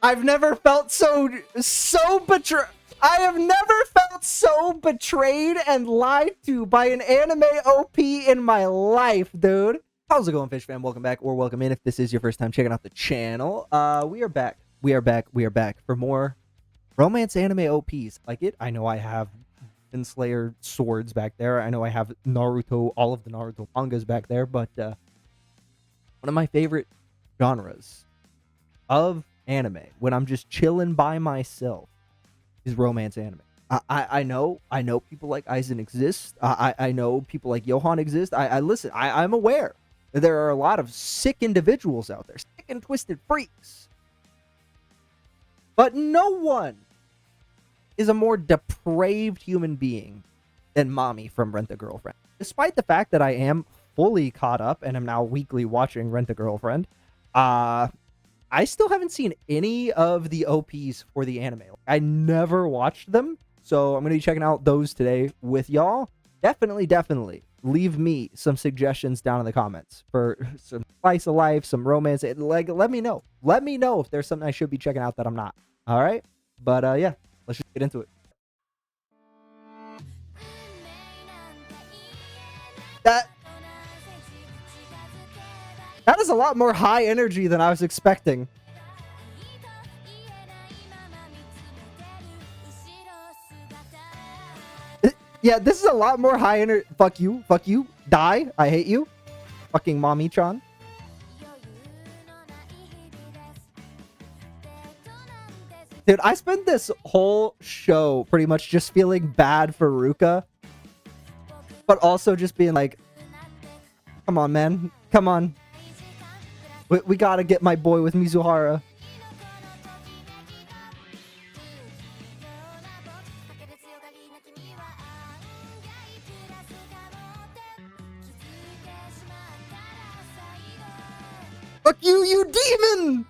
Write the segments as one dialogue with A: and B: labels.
A: I've never felt so betrayed. I have never felt so betrayed and lied to by an anime OP in my life, dude. How's it going, Fish fam? Welcome back or welcome in if this is your first time checking out the channel. We are back. We are back for more romance anime OPs. Like it, I know I have Slayer swords back there. I know I have Naruto, all of the Naruto mangas back there, but one of my favorite genres of anime when I'm just chilling by myself is romance anime. I know people like Aizen exist. I know people like Johan exist. I listen. I'm aware that there are a lot of sick individuals out there, sick and twisted freaks. But no one is a more depraved human being than Mommy from Rent-a-Girlfriend. Despite the fact that I am fully caught up and am now weekly watching Rent-a-Girlfriend, I still haven't seen any of the OPs for the anime. I never watched them, so I'm going to be checking out those today with y'all. Definitely leave me some suggestions down in the comments for some slice of life, some romance. Like, let me know. Let me know if there's something I should be checking out that I'm not. All right? But yeah, let's just get into it. That is a lot more high energy than I was expecting. Yeah, this is a lot more high energy. Fuck you. Die. I hate you. Fucking Mommy-chan. Dude, I spent this whole show pretty much just feeling bad for Ruka, but also just being like, come on, man. Come on. We gotta get my boy with Mizuhara. Fuck you, you demon!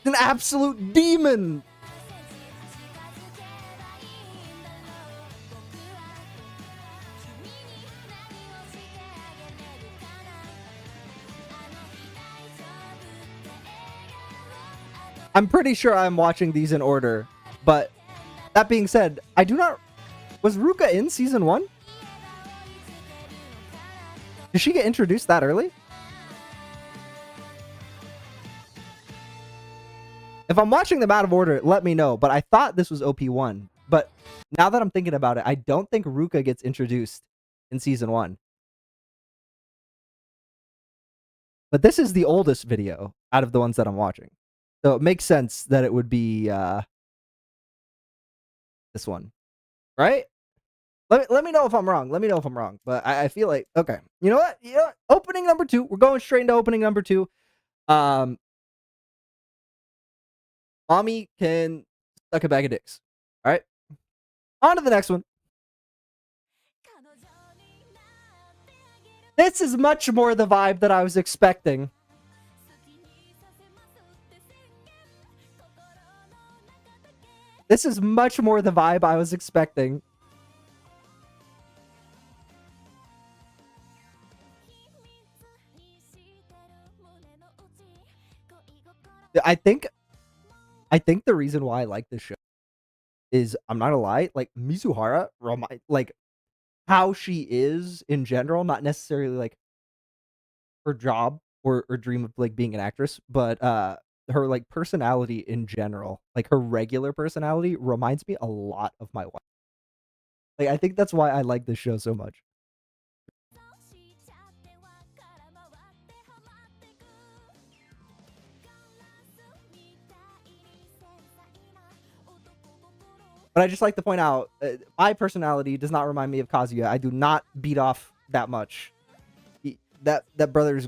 A: An absolute demon! I'm pretty sure I'm watching these in order, but that being said, I do not... Was Ruka in season 1? Did she get introduced that early? If I'm watching them out of order, let me know, but I thought this was OP1. But now that I'm thinking about it, I don't think Ruka gets introduced in season 1. But this is the oldest video out of the ones that I'm watching. So it makes sense that it would be this one, right? Let me know if I'm wrong. Let me know if I'm wrong. But I feel like, okay. You know what? Opening number 2. We're going straight into opening number 2. Mommy can suck a bag of dicks. All right. On to the next one. This is much more the vibe that I was expecting. This is much more the vibe I was expecting. I think the reason why I like this show is, I'm not gonna lie, like Mizuhara, like how she is in general, not necessarily like her job or dream of like being an actress, but her like personality in general, like her regular personality reminds me a lot of my wife. Like I think that's why I like this show so much. But I just like to point out, my personality does not remind me of Kazuya. I do not beat off that much. That brother's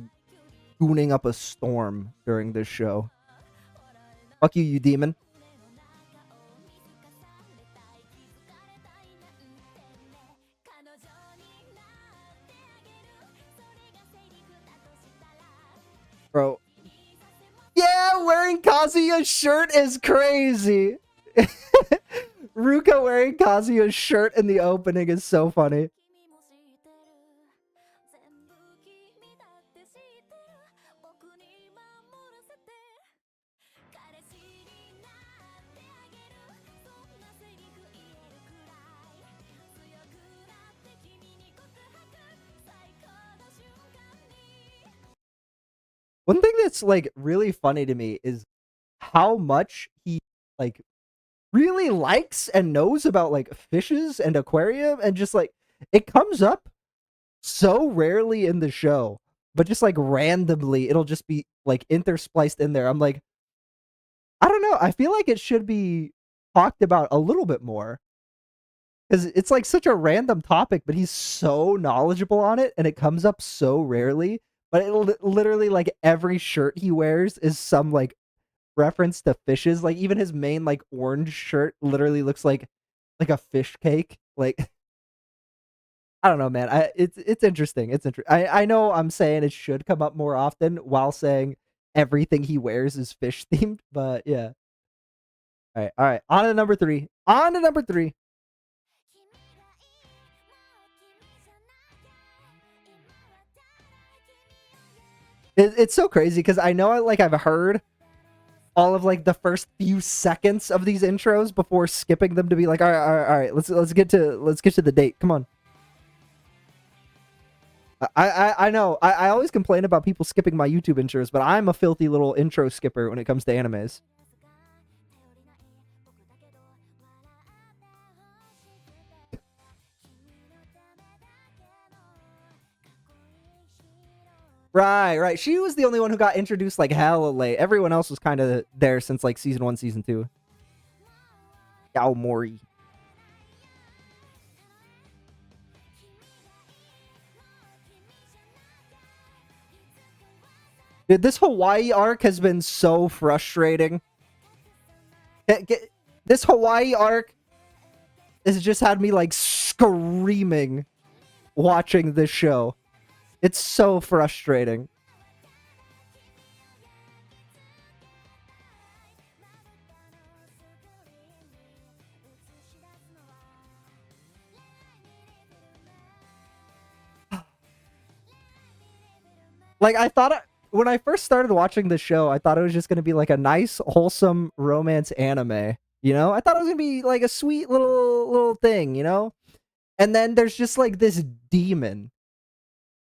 A: gooning up a storm during this show. Fuck you, you demon. Bro. Yeah, wearing Kazuya's shirt is crazy. Ruka wearing Kazuya's shirt in the opening is so funny. One thing that's like really funny to me is how much he like really likes and knows about like fishes and aquarium, and just like it comes up so rarely in the show, but just like randomly it'll just be like interspliced in there. I'm like, I don't know, I feel like it should be talked about a little bit more, because it's like such a random topic, but he's so knowledgeable on it and it comes up so rarely. But it literally, like, every shirt he wears is some like reference to fishes. Like, even his main like orange shirt literally looks like a fish cake. Like, I don't know, man. It's interesting. It's interesting. I know I'm saying it should come up more often while saying everything he wears is fish themed, but yeah. All right. On to number three. On to number three. It's so crazy because I know I've heard all of like the first few seconds of these intros before skipping them to be like, all right, let's get to the date. Come on. I know. I always complain about people skipping my YouTube intros, but I'm a filthy little intro skipper when it comes to animes. Right. She was the only one who got introduced like hella late. Everyone else was kind of there since like season 1, season 2. Yao Mori. Dude, this Hawaii arc has been so frustrating. This Hawaii arc has just had me like screaming watching this show. It's so frustrating. Like, I thought when I first started watching the show, I thought it was just going to be like a nice, wholesome romance anime. You know, I thought it was going to be like a sweet little thing, you know? And then there's just like this demon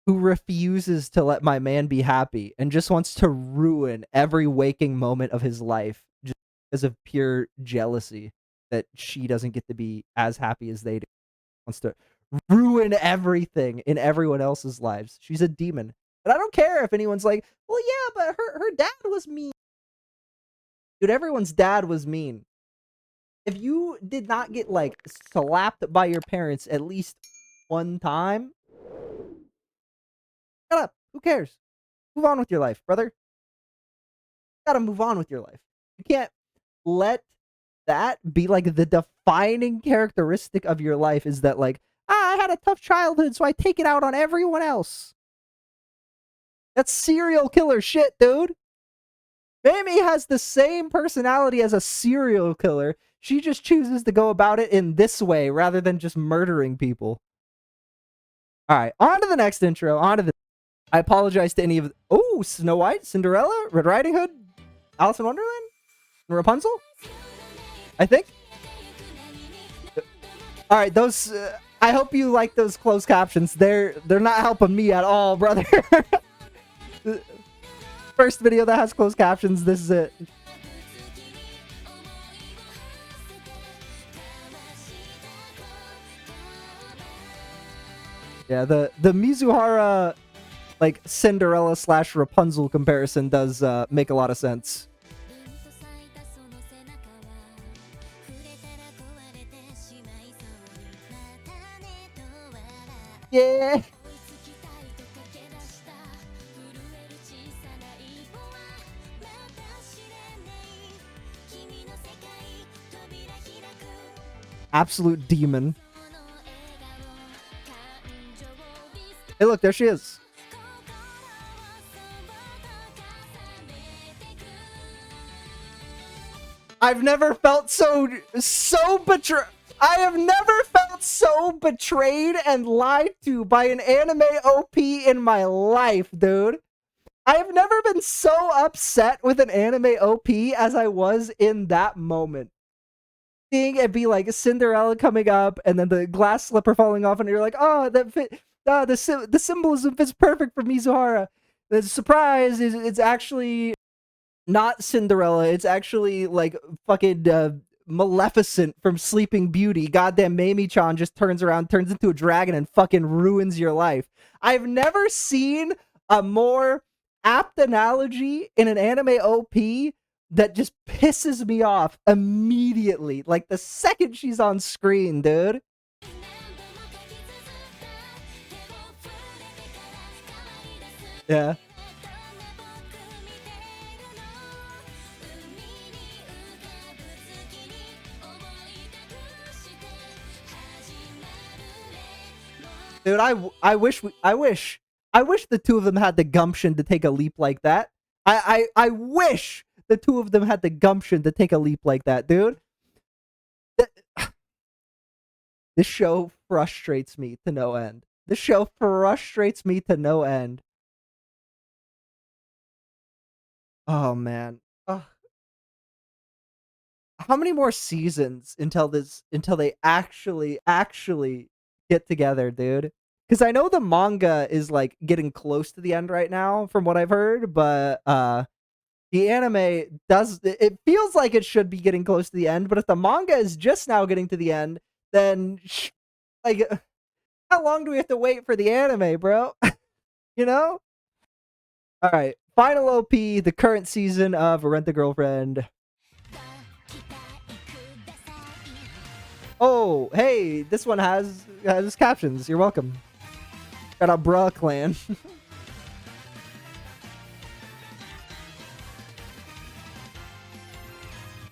A: who refuses to let my man be happy and just wants to ruin every waking moment of his life just because of pure jealousy that she doesn't get to be as happy as they do. Wants to ruin everything in everyone else's lives. She's a demon. And I don't care if anyone's like, well, yeah, but her dad was mean. Dude, everyone's dad was mean. If you did not get, like, slapped by your parents at least one time, shut up. Who cares? Move on with your life, brother. You gotta move on with your life. You can't let that be, like, the defining characteristic of your life is that, like, I had a tough childhood, so I take it out on everyone else. That's serial killer shit, dude. Mamie has the same personality as a serial killer. She just chooses to go about it in this way rather than just murdering people. All right, on to the next intro. I apologize to any of... Oh, Snow White, Cinderella, Red Riding Hood, Alice in Wonderland, Rapunzel, I think. All right, those... I hope you like those closed captions. They're not helping me at all, brother. First video that has closed captions. This is it. Yeah, the Mizuhara like Cinderella / Rapunzel comparison does make a lot of sense. Yeah. Absolute demon. Hey, look, there she is. I've never felt so betrayed. I have never felt so betrayed and lied to by an anime OP in my life, dude. I have never been so upset with an anime OP as I was in that moment. Seeing it be like Cinderella coming up and then the glass slipper falling off, and you're like, oh, that fit. The symbolism fits perfect for Mizuhara. The surprise is it's actually not Cinderella. It's actually like fucking Maleficent from Sleeping Beauty. Goddamn, Mamie-chan just turns around, turns into a dragon, and fucking ruins your life. I've never seen a more apt analogy in an anime OP that just pisses me off immediately. Like the second she's on screen, dude. Yeah. Dude, I wish the two of them had the gumption to take a leap like that. I wish the two of them had the gumption to take a leap like that, dude. This show frustrates me to no end. This show frustrates me to no end. Oh man. Ugh. How many more seasons until they actually get together, dude? Because I know the manga is like getting close to the end right now, from what I've heard, but the anime does it feels like it should be getting close to the end, but if the manga is just now getting to the end, then like how long do we have to wait for the anime, bro? You know? All right, final OP, the current season of Rent a Girlfriend. Oh, hey, this one has captions. You're welcome. Got a bruh clan.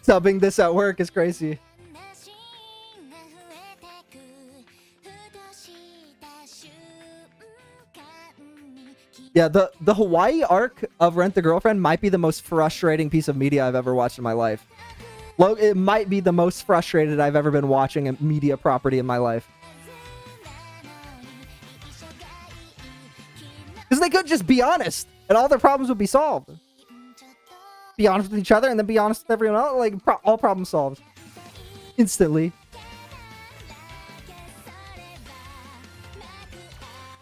A: Subbing this at work is crazy. Yeah, the Hawaii arc of Rent a Girlfriend might be the most frustrating piece of media I've ever watched in my life. It might be the most frustrated I've ever been watching a media property in my life. Because they could just be honest, and all their problems would be solved. Be honest with each other, and then be honest with everyone else. Like, all problems solved. Instantly.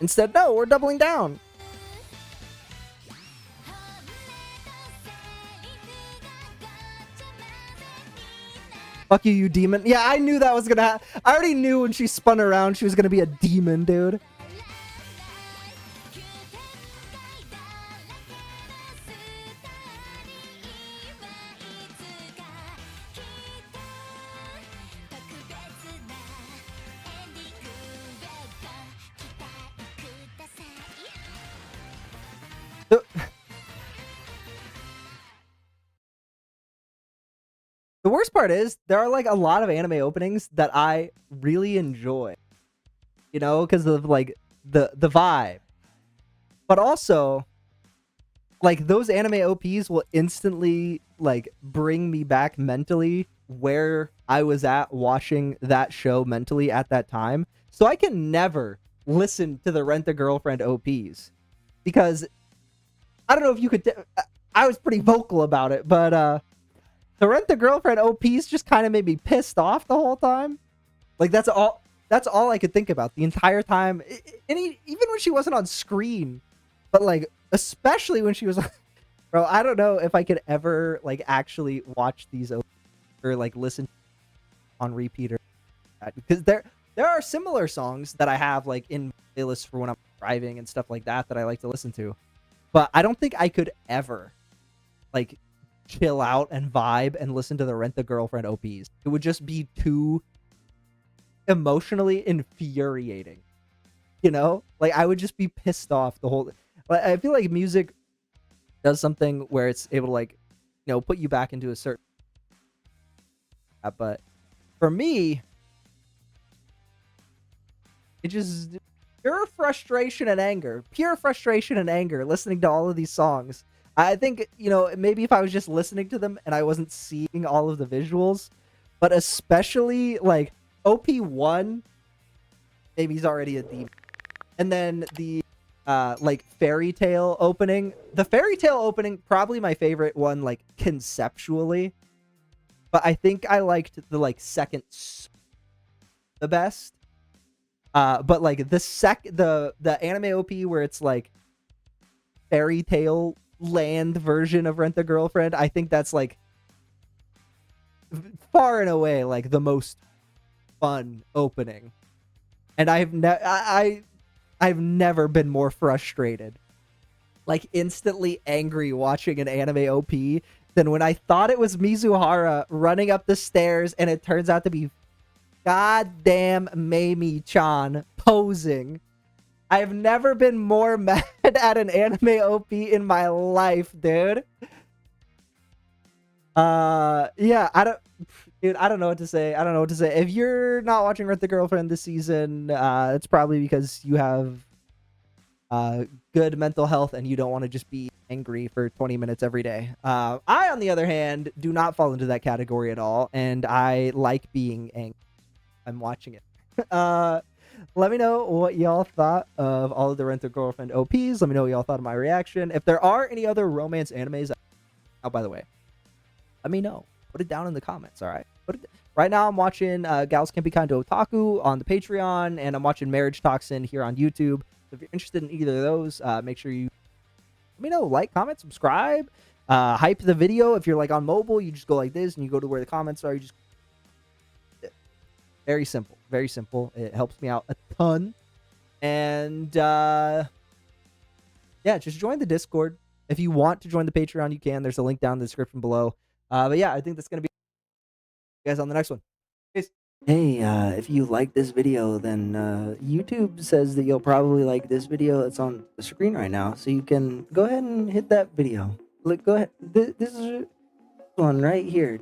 A: Instead, no, we're doubling down. Fuck you, you demon. Yeah, I knew that was gonna happen. I already knew when she spun around she was gonna be a demon, dude. The worst part is there are like a lot of anime openings that I really enjoy, you know, because of like the vibe, but also like those anime OPs will instantly like bring me back mentally where I was at watching that show mentally at that time. So I can never listen to the Rent a Girlfriend OPs because I don't know if you could. I was pretty vocal about it, but the Rent a Girlfriend OPs just kind of made me pissed off the whole time. Like that's all I could think about the entire time. And even when she wasn't on screen, but like especially when she was, bro. I don't know if I could ever like actually watch these OPs or like listen on repeat or that, because there are similar songs that I have like in playlists for when I'm driving and stuff like that I like to listen to. But I don't think I could ever like chill out and vibe and listen to the Rent a Girlfriend OPs. It would just be too emotionally infuriating. You know? Like I would just be pissed off the whole. Like I feel like music does something where it's able to like, you know, put you back into a certain. But for me, it just pure frustration and anger listening to all of these songs. I think, you know, maybe if I was just listening to them and I wasn't seeing all of the visuals, but especially like OP1, maybe he's already a demon. And then the like fairy tale opening. The fairy tale opening, probably my favorite one, like conceptually. But I think I liked the like second the best. But like the anime OP where it's like fairy tale land version of Rent a Girlfriend. I think that's like far and away like the most fun opening. And I've never been more frustrated, like instantly angry watching an anime OP than when I thought it was Mizuhara running up the stairs and it turns out to be goddamn Mamie-chan posing. I've never been more mad at an anime OP in my life, dude. Yeah, I don't know what to say. I don't know what to say. If you're not watching Rent the Girlfriend this season, it's probably because you have good mental health and you don't want to just be angry for 20 minutes every day. I, on the other hand, do not fall into that category at all, and I like being angry. I'm watching it. Let me know what y'all thought of all of the Rent a Girlfriend OPs. Let me know what y'all thought of my reaction. If there are any other romance animes, oh, by the way, let me know. Put it down in the comments, all right? Right now, I'm watching Gals Can't Be Kind to Otaku on the Patreon, and I'm watching Marriage Toxin here on YouTube. So if you're interested in either of those, make sure you let me know. Like, comment, subscribe, hype the video. If you're like on mobile, you just go like this, and you go to where the comments are. You just very simple, very simple. It helps me out a ton. And yeah, just join the Discord. If you want to join the Patreon, you can. There's a link down in the description below. But yeah, I think that's going to be you guys on the next one. Peace. Hey, if you like this video, then YouTube says that you'll probably like this video that's on the screen right now. So you can go ahead and hit that video. Look, go ahead. This is one right here.